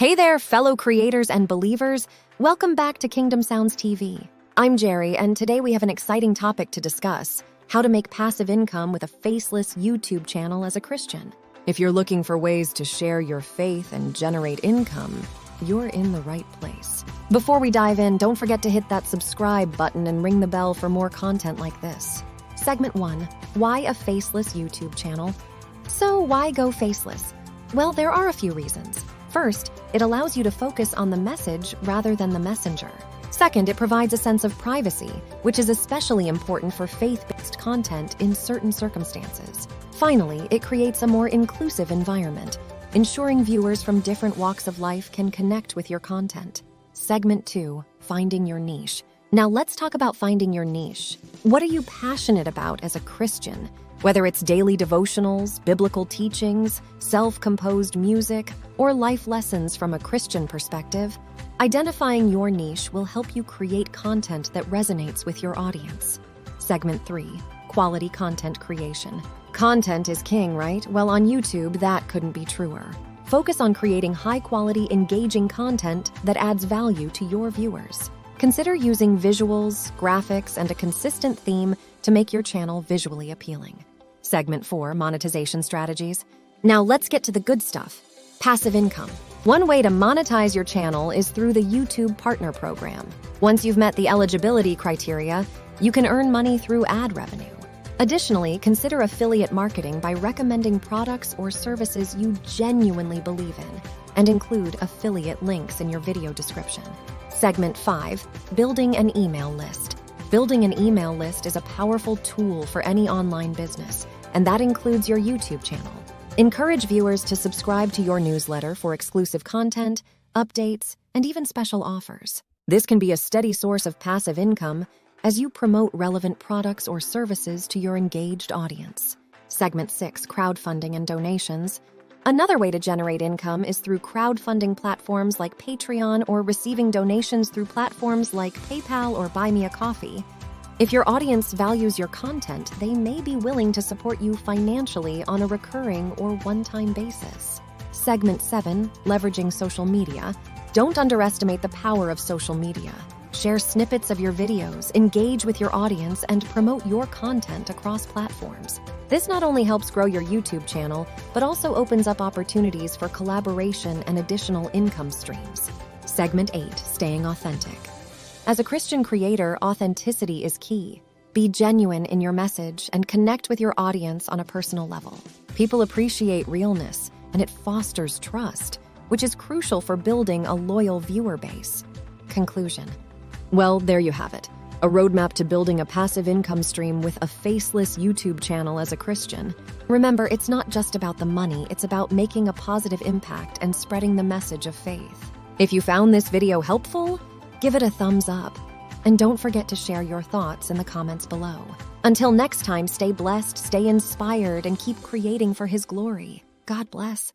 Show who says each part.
Speaker 1: Hey there, fellow creators and believers. Welcome back to Kingdom Sounds TV. I'm Jerry, and today we have an exciting topic to discuss: how to make passive income with a faceless YouTube channel as a Christian. If you're looking for ways to share your faith and generate income, you're in the right place. Before we dive in, don't forget to hit that subscribe button and ring the bell for more content like this. Segment 1. Why a faceless YouTube channel? So why go faceless? Well, there are a few reasons. First, it allows you to focus on the message rather than the messenger. Second, it provides a sense of privacy, which is especially important for faith-based content in certain circumstances. Finally, it creates a more inclusive environment, ensuring viewers from different walks of life can connect with your content. Segment 2, finding your niche. Now let's talk about finding your niche. What are you passionate about as a Christian? Whether it's daily devotionals, biblical teachings, self-composed music, or life lessons from a Christian perspective, identifying your niche will help you create content that resonates with your audience. Segment 3, quality content creation. Content is king, right? Well, on YouTube, that couldn't be truer. Focus on creating high-quality, engaging content that adds value to your viewers. Consider using visuals, graphics, and a consistent theme to make your channel visually appealing. Segment 4, monetization strategies. Now let's get to the good stuff. Passive income. One way to monetize your channel is through the YouTube Partner Program. Once you've met the eligibility criteria, you can earn money through ad revenue. Additionally, consider affiliate marketing by recommending products or services you genuinely believe in, and include affiliate links in your video description. Segment 5, building an email list. Building an email list is a powerful tool for any online business, and that includes your YouTube channel. Encourage viewers to subscribe to your newsletter for exclusive content, updates, and even special offers. This can be a steady source of passive income as you promote relevant products or services to your engaged audience. Segment 6, crowdfunding and donations. Another way to generate income is through crowdfunding platforms like Patreon or receiving donations through platforms like PayPal or Buy Me a Coffee. If your audience values your content, they may be willing to support you financially on a recurring or one-time basis. Segment 7, leveraging social media. Don't underestimate the power of social media. Share snippets of your videos, engage with your audience, and promote your content across platforms. This not only helps grow your YouTube channel, but also opens up opportunities for collaboration and additional income streams. Segment 8, staying authentic. As a Christian creator, authenticity is key. Be genuine in your message and connect with your audience on a personal level. People appreciate realness, and it fosters trust, which is crucial for building a loyal viewer base. Conclusion. Well, there you have it. A roadmap to building a passive income stream with a faceless YouTube channel as a Christian. Remember, it's not just about the money, it's about making a positive impact and spreading the message of faith. If you found this video helpful, give it a thumbs up. And don't forget to share your thoughts in the comments below. Until next time, stay blessed, stay inspired, and keep creating for His glory. God bless.